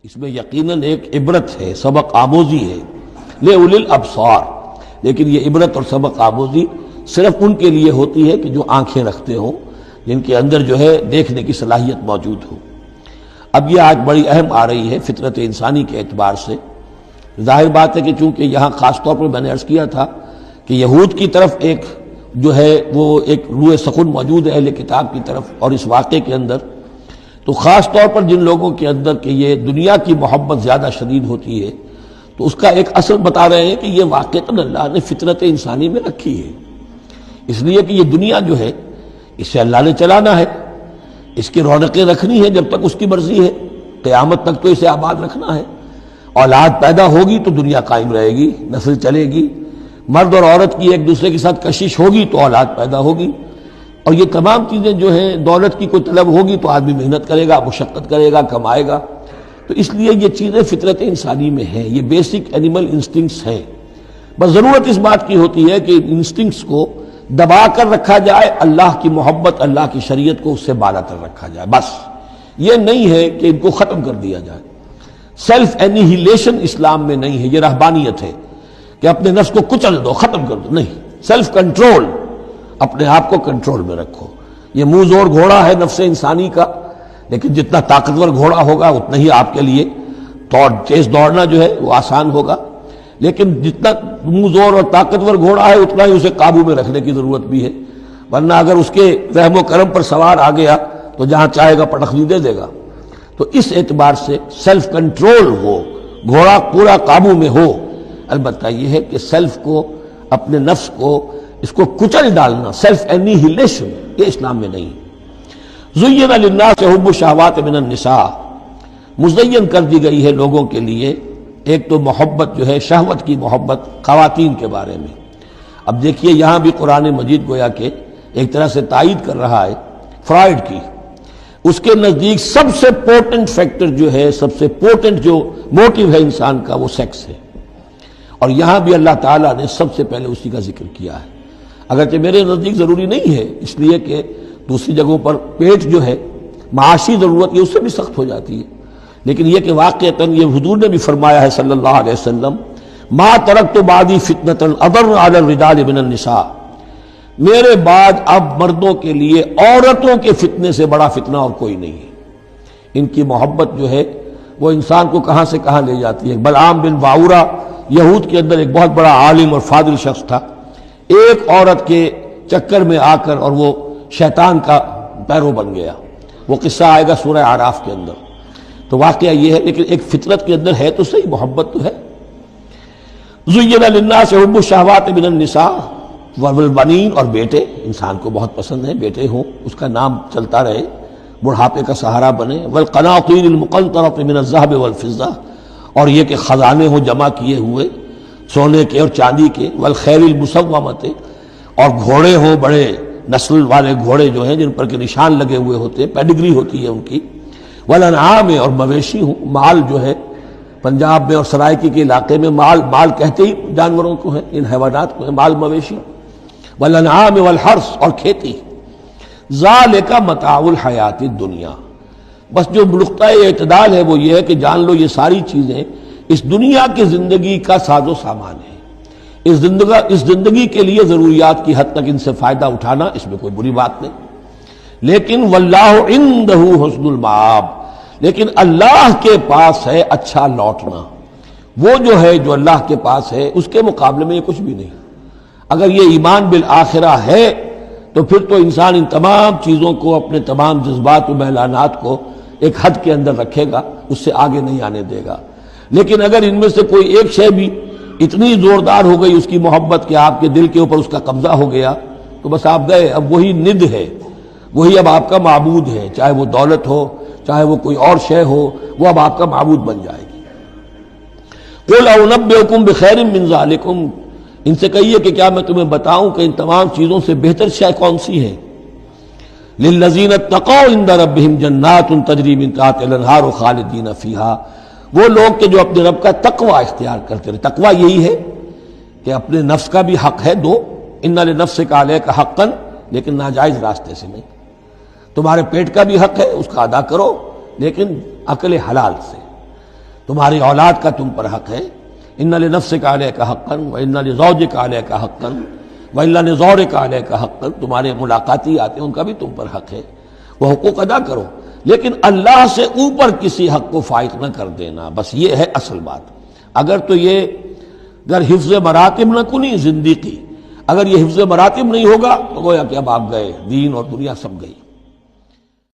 اس میں یقیناً ایک عبرت ہے، سبق آموزی ہے لِأُولِي الْأَبْصَارِ، لیکن یہ عبرت اور سبق آموزی صرف ان کے لیے ہوتی ہے کہ جو آنکھیں رکھتے ہوں، جن کے اندر جو ہے دیکھنے کی صلاحیت موجود ہو۔ اب یہ آج بڑی اہم آ رہی ہے فطرت انسانی کے اعتبار سے۔ ظاہر بات ہے کہ چونکہ یہاں خاص طور پر میں نے عرض کیا تھا کہ یہود کی طرف ایک جو ہے وہ ایک روح سخن موجود ہے اہل کتاب کی طرف، اور اس واقعے کے اندر تو خاص طور پر جن لوگوں کے اندر کہ یہ دنیا کی محبت زیادہ شدید ہوتی ہے، تو اس کا ایک اثر بتا رہے ہیں کہ یہ واقعتاً اللہ نے فطرت انسانی میں رکھی ہے، اس لیے کہ یہ دنیا جو ہے اسے اللہ نے چلانا ہے، اس کی رونقیں رکھنی ہے جب تک اس کی مرضی ہے، قیامت تک تو اسے آباد رکھنا ہے۔ اولاد پیدا ہوگی تو دنیا قائم رہے گی، نسل چلے گی، مرد اور عورت کی ایک دوسرے کے ساتھ کشش ہوگی تو اولاد پیدا ہوگی، اور یہ تمام چیزیں جو ہیں دولت کی کوئی طلب ہوگی تو آدمی محنت کرے گا، مشقت کرے گا، کمائے گا، تو اس لیے یہ چیزیں فطرت انسانی میں ہیں، یہ بیسک اینیمل انسٹنکٹس ہیں۔ بس ضرورت اس بات کی ہوتی ہے کہ ان انسٹنکٹس کو دبا کر رکھا جائے، اللہ کی محبت، اللہ کی شریعت کو اس سے بالا تر رکھا جائے، بس یہ نہیں ہے کہ ان کو ختم کر دیا جائے۔ سیلف اینیہیلیشن اسلام میں نہیں ہے، یہ رہبانیت ہے کہ اپنے نفس کو کچل دو، ختم کر دو، نہیں، سیلف کنٹرول، اپنے آپ کو کنٹرول میں رکھو۔ یہ منہ زور گھوڑا ہے نفس انسانی کا، لیکن جتنا طاقتور گھوڑا ہوگا اتنا ہی آپ کے لیے تیز دوڑنا جو ہے وہ آسان ہوگا، لیکن جتنا منہ زور اور طاقتور گھوڑا ہے اتنا ہی اسے قابو میں رکھنے کی ضرورت بھی ہے، ورنہ اگر اس کے رحم و کرم پر سوار آ گیا تو جہاں چاہے گا پٹخنی دے دے گا۔ تو اس اعتبار سے سیلف کنٹرول ہو، گھوڑا پورا قابو میں ہو۔ البتہ یہ ہے کہ سیلف کو، اپنے نفس کو، اس کو کچل ڈالنا، سیلف اینیہیلیشن، یہ اسلام میں نہیں۔ زُیِّنَ لِلنَّاسِ حُبُّ الشَّهَوَاتِ مِنَ النِّسَاءِ، مزین کر دی گئی ہے لوگوں کے لیے ایک تو محبت جو ہے شہوت کی محبت خواتین کے بارے میں۔ اب دیکھیے یہاں بھی قرآن مجید گویا کہ ایک طرح سے تائید کر رہا ہے فرائڈ کی۔ اس کے نزدیک سب سے پورٹنٹ فیکٹر جو ہے، سب سے پورٹنٹ جو موٹیو ہے انسان کا، وہ سیکس ہے، اور یہاں بھی اللہ تعالیٰ نے سب سے پہلے اسی کا ذکر کیا ہے۔ اگرچہ میرے نزدیک ضروری نہیں ہے، اس لیے کہ دوسری جگہوں پر پیٹ جو ہے معاشی ضرورت یہ اس سے بھی سخت ہو جاتی ہے، لیکن یہ کہ واقعتاً یہ حضور نے بھی فرمایا ہے صلی اللہ علیہ وسلم، ما ترکت بعدی فتنۃ اضر علی الرجال من النساء، میرے بعد اب مردوں کے لیے عورتوں کے فتنے سے بڑا فتنہ اور کوئی نہیں ہے۔ ان کی محبت جو ہے وہ انسان کو کہاں سے کہاں لے جاتی ہے۔ بلعام بن باورا یہود کے اندر ایک بہت بڑا عالم اور فاضل شخص تھا، ایک عورت کے چکر میں آ کر اور وہ شیطان کا پیرو بن گیا، وہ قصہ آئے گا سورہ اعراف کے اندر۔ تو واقعہ یہ ہے، لیکن ایک فطرت کے اندر ہے تو صحیح، محبت تو ہے۔ زُیِّنَ لِلنَّاسِ حُبُّ الشَّهَوَاتِ مِنَ النِّسَاءِ وَالْبَنِينَ، اور بیٹے انسان کو بہت پسند ہیں، بیٹے ہوں، اس کا نام چلتا رہے، بڑھاپے کا سہارا بنے۔ وَالْقَنَاطِيرِ الْمُقَنطَرَةِ مِنَ الذَّهَبِ وَالْفِضَّةِ، اور یہ کہ خزانے ہوں جمع کیے ہوئے سونے کے اور چاندی کے۔ وَالْخَيْلِ الْمُسَوَّمَةِ، اور گھوڑے ہوں، بڑے نسل والے گھوڑے جو ہیں جن پر کے نشان لگے ہوئے ہوتے ہیں، پیڈگری ہوتی ہے ان کی۔ وَالْأَنْعَامِ، اور مویشی ہوں، مال جو ہے پنجاب میں اور سرائکی کے علاقے میں مال کہتے ہی جانوروں کو ہے، ان حیوانات کو ہے مال مویشی۔ وَالْأَنْعَامِ وَالْحَرْثِ، اور کھیتی۔ ذَلِكَ مَتَاعُ الْحَيَاةِ الدُّنْيَا، بس جو نقطہ اعتدال ہے وہ یہ ہے کہ جان لو یہ ساری چیزیں اس دنیا کی زندگی کا ساز و سامان ہے، اس زندگی کے لیے ضروریات کی حد تک ان سے فائدہ اٹھانا، اس میں کوئی بری بات نہیں، لیکن واللہ عندہ حسن المآب، لیکن اللہ کے پاس ہے اچھا لوٹنا۔ وہ جو ہے جو اللہ کے پاس ہے اس کے مقابلے میں یہ کچھ بھی نہیں۔ اگر یہ ایمان بالآخرہ ہے تو پھر تو انسان ان تمام چیزوں کو، اپنے تمام جذبات و میلانات کو ایک حد کے اندر رکھے گا، اس سے آگے نہیں آنے دے گا۔ لیکن اگر ان میں سے کوئی ایک شے بھی اتنی زوردار ہو گئی اس کی محبت کہ آپ کے دل کے اوپر اس کا قبضہ ہو گیا تو بس آپ گئے، اب وہی ند ہے، وہی اب آپ کا معبود ہے، چاہے وہ دولت ہو، چاہے وہ کوئی اور شے ہو، وہ اب آپ کا معبود بن جائے گی۔ قُلْ أُنَبِّئُكُم بِخَيْرٍ مِّن ذَلِكُمْ، ان سے کہیے کہ کیا میں تمہیں بتاؤں کہ ان تمام چیزوں سے بہتر شے کون سی ہے؟ لِلَّذِينَ اتَّقَوْا عِندَ رَبِّهِمْ جَنَّاتٌ تَجْرِی مِن تَحْتِهَا الْأَنْہَارُ خَالِدِینَ فِیہَا، وہ لوگ کہ جو اپنے رب کا تقوی اختیار کرتے رہے۔ تقوی یہی ہے کہ اپنے نفس کا بھی حق ہے دو، اِنَّ لِنَفْسِکَ عَلَیکَ حَقًّا، لیکن ناجائز راستے سے نہیں۔ تمہارے پیٹ کا بھی حق ہے، اس کا ادا کرو، لیکن عقل حلال سے۔ تمہاری اولاد کا تم پر حق ہے، ان لنفسک علیک حقا وان لزوجک علیک حقا وان لزورک علیک حقا، تمہارے ملاقاتی آتے ہیں ان کا بھی تم پر حق ہے، وہ حقوق ادا کرو، لیکن اللہ سے اوپر کسی حق کو فائق نہ کر دینا، بس یہ ہے اصل بات۔ اگر تو یہ اگر حفظ مراتب نہ کنی زندگی، اگر یہ حفظ مراتب نہیں ہوگا تو گویا کہ اب آپ گئے، دین اور دنیا سب گئی۔